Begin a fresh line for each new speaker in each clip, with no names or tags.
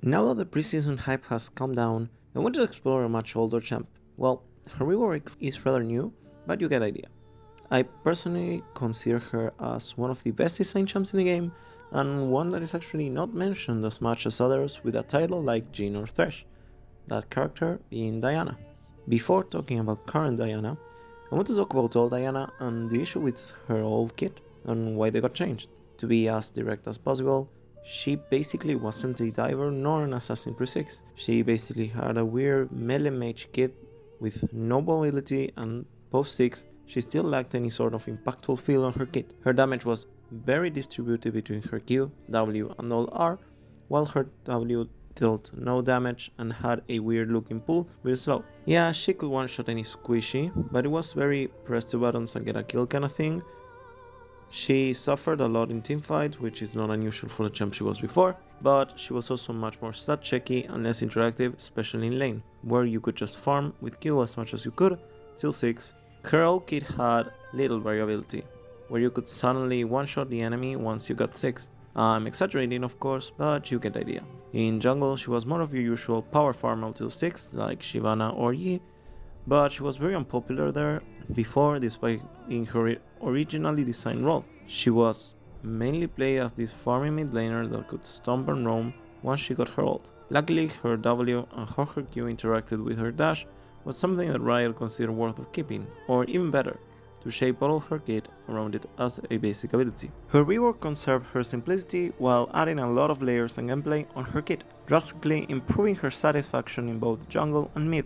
Now that the preseason hype has calmed down, I want to explore a much older champ. Well, her rework is rather new, but you get the idea. I personally consider her as one of the best design champs in the game, and one that is actually not mentioned as much as others with a title like Jean or Thresh, that character being Diana. Before talking about current Diana, I want to talk about old Diana and the issue with her old kit and why they got changed. To be as direct as possible, she basically wasn't a diver nor an assassin pre-6. She basically had a weird melee mage kit with no mobility, and post 6 she still lacked any sort of impactful feel on her kit. Her damage was very distributed between her Q, W and all R, while her W dealt no damage and had a weird looking pull with slow. Yeah, she could one shot any squishy, but it was very press the buttons and get a kill kind of thing. She suffered a lot in teamfights, which is not unusual for the champ she was before, but she was also much more stat checky and less interactive, especially in lane, where you could just farm with Q as much as you could till 6. Her old kit had little variability, where you could suddenly one-shot the enemy once you got 6. I'm exaggerating of course, but you get the idea. In jungle she was more of your usual power farm until 6, like Shyvana or Yi, but she was very unpopular there before, despite in her originally designed role. She was mainly played as this farming mid laner that could stomp and roam once she got her ult. Luckily, her W and how her Q interacted with her dash was something that Riot considered worth of keeping, or even better, to shape all of her kit around it as a basic ability. Her rework conserved her simplicity while adding a lot of layers and gameplay on her kit, drastically improving her satisfaction in both jungle and mid,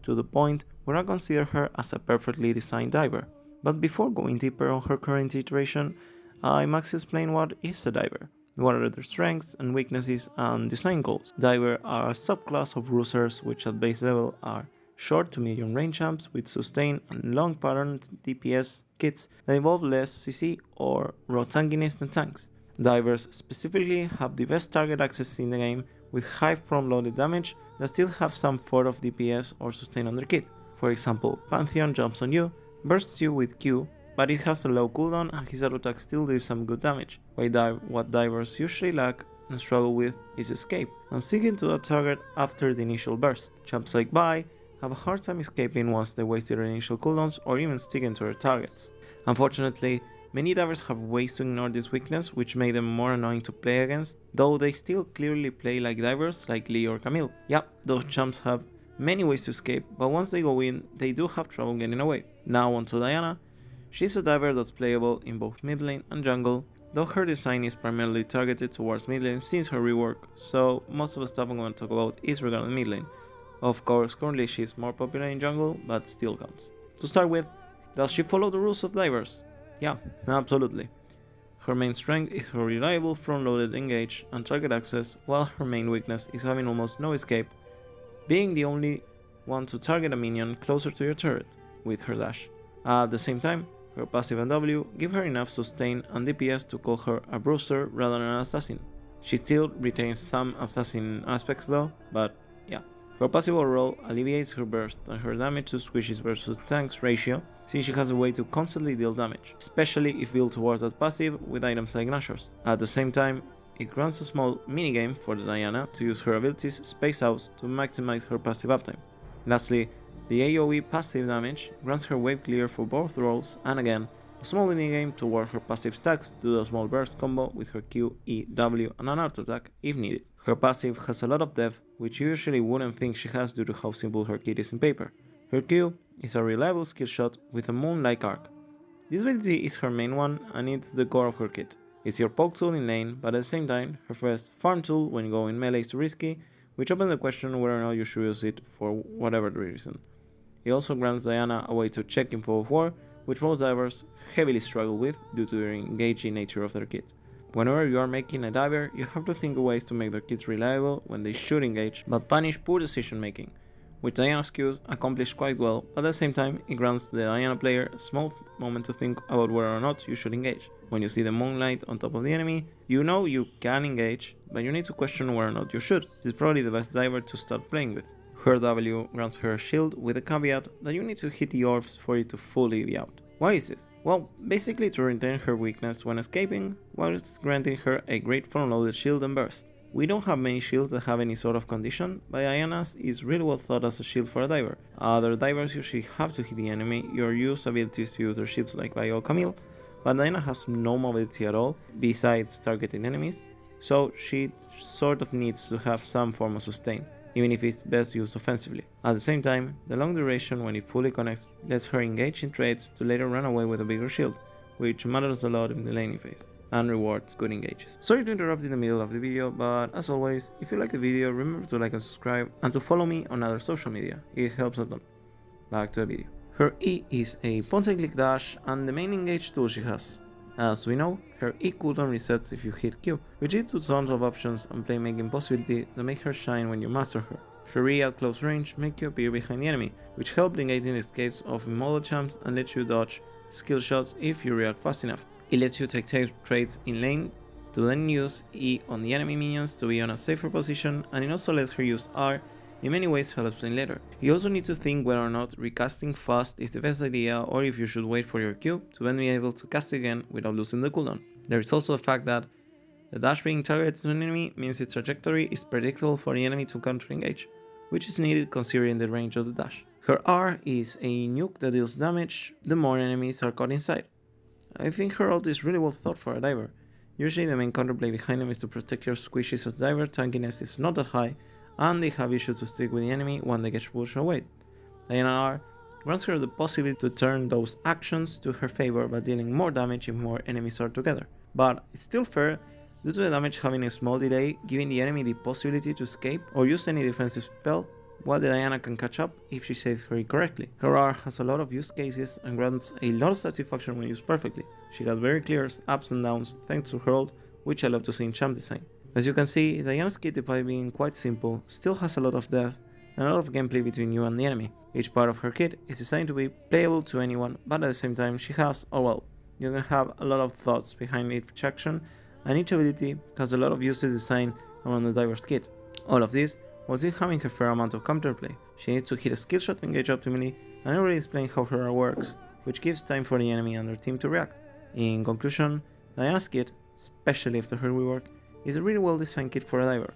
to the point where I consider her as a perfectly designed diver. But before going deeper on her current iteration, I must explain what is a diver, what are their strengths and weaknesses and design goals. Diver are a subclass of bruisers which at base level are short to medium range champs with sustain and long pattern DPS kits that involve less CC or raw tankiness than tanks. Divers specifically have the best target access in the game with high front-loaded damage that still have some sort of DPS or sustain on their kit. For example, Pantheon jumps on you, bursts you with Q, but it has a low cooldown and his auto attack still does some good damage. What divers usually lack and struggle with is escape, and sticking to that target after the initial burst. Champs like Vi have a hard time escaping once they waste their initial cooldowns or even sticking to their targets. Unfortunately, many divers have ways to ignore this weakness, which made them more annoying to play against, though they still clearly play like divers like Lee or Camille. Yeah, those champs have many ways to escape, but once they go in, they do have trouble getting away. Now onto Diana. She's a diver that's playable in both mid lane and jungle, though her design is primarily targeted towards mid lane since her rework, so most of the stuff I'm going to talk about is regarding mid lane. Of course, currently she is more popular in jungle, but still counts. To start with, does she follow the rules of divers? Yeah, absolutely. Her main strength is her reliable front-loaded engage and target access, while her main weakness is having almost no escape, being the only one to target a minion closer to your turret with her dash. At the same time, her passive and W give her enough sustain and DPS to call her a bruiser rather than an assassin. She still retains some assassin aspects though, but yeah. Her passive overall alleviates her burst and her damage to squishes versus tanks ratio, since she has a way to constantly deal damage, especially if built towards that passive with items like Nashors. At the same time, it grants a small minigame for the Diana to use her abilities space out to maximize her passive uptime. Lastly, the AoE passive damage grants her wave clear for both roles, and again, a small minigame to work her passive stacks to do a small burst combo with her Q, E, W and an auto attack if needed. Her passive has a lot of depth, which you usually wouldn't think she has due to how simple her kit is in paper. Her Q is a reliable skill shot with a moon-like arc. This ability is her main one and it's the core of her kit. It's your poke tool in lane, but at the same time, her first farm tool when going melee is too risky, which opens the question whether or not you should use it for whatever reason. It also grants Diana a way to check info of war, which most divers heavily struggle with due to the engaging nature of their kit. Whenever you are making a diver, you have to think of ways to make their kits reliable when they should engage, but punish poor decision making, which Diana's Qs accomplish quite well, but at the same time it grants the Diana player a small moment to think about whether or not you should engage. When you see the moonlight on top of the enemy, you know you can engage, but you need to question whether or not you should. This is probably the best diver to start playing with. Her W grants her a shield with a caveat that you need to hit the orbs for it to fully be out. Why is this? Well, basically to retain her weakness when escaping, whilst granting her a great front-loaded shield and burst. We don't have many shields that have any sort of condition, but Diana's is really well thought as a shield for a diver. Other divers usually have to hit the enemy or use abilities to use their shields like Vi or Camille, but Diana has no mobility at all besides targeting enemies, so she sort of needs to have some form of sustain, even if it's best used offensively. At the same time, the long duration when it fully connects lets her engage in trades to later run away with a bigger shield, which matters a lot in the laning phase, and rewards good engages. Sorry to interrupt in the middle of the video, but as always, if you like the video, remember to like and subscribe, and to follow me on other social media, it helps a ton. Back to the video. Her E is a point-and-click dash and the main engage tool she has. As we know, her E cooldown resets if you hit Q, which leads to tons of options and playmaking possibility that make her shine when you master her. Her E at close range make you appear behind the enemy, which help negating escapes of immortal champs and lets you dodge skill shots if you react fast enough. It lets you take trades in lane to then use E on the enemy minions to be on a safer position, and it also lets her use R in many ways I'll explain later. You also need to think whether or not recasting fast is the best idea, or if you should wait for your Q to then be able to cast again without losing the cooldown. There is also the fact that the dash being targeted to an enemy means its trajectory is predictable for the enemy to counter-engage, which is needed considering the range of the dash. Her R is a nuke that deals damage the more enemies are caught inside. I think her ult is really well thought for a diver. Usually the main counterplay behind them is to protect your squishies as diver tankiness is not that high, and they have issues to stick with the enemy when they get pushed away. Diana R grants her the possibility to turn those actions to her favor by dealing more damage if more enemies are together. But it's still fair due to the damage having a small delay, giving the enemy the possibility to escape or use any defensive spell, while the Diana can catch up if she saves her correctly. Her R has a lot of use cases and grants a lot of satisfaction when used perfectly. She has very clear ups and downs thanks to her ult, which I love to see in champ design. As you can see, Diana's kit, despite being quite simple, still has a lot of depth and a lot of gameplay between you and the enemy. Each part of her kit is designed to be playable to anyone, but at the same time she has, oh well, you can have a lot of thoughts behind each action, and each ability has a lot of uses designed around the diver's kit. All of this while still having a fair amount of counterplay. She needs to hit a skill shot to engage optimally, and already explain how her R works, which gives time for the enemy and their team to react. In conclusion, Diana's kit, especially after her rework, is a really well designed kit for a diver.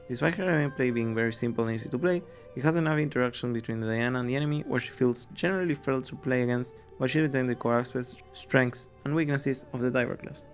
Despite her gameplay being very simple and easy to play, it has enough interaction between the Diana and the enemy where she feels generally fair to play against, while she retains the core aspects, strengths, and weaknesses of the diver class.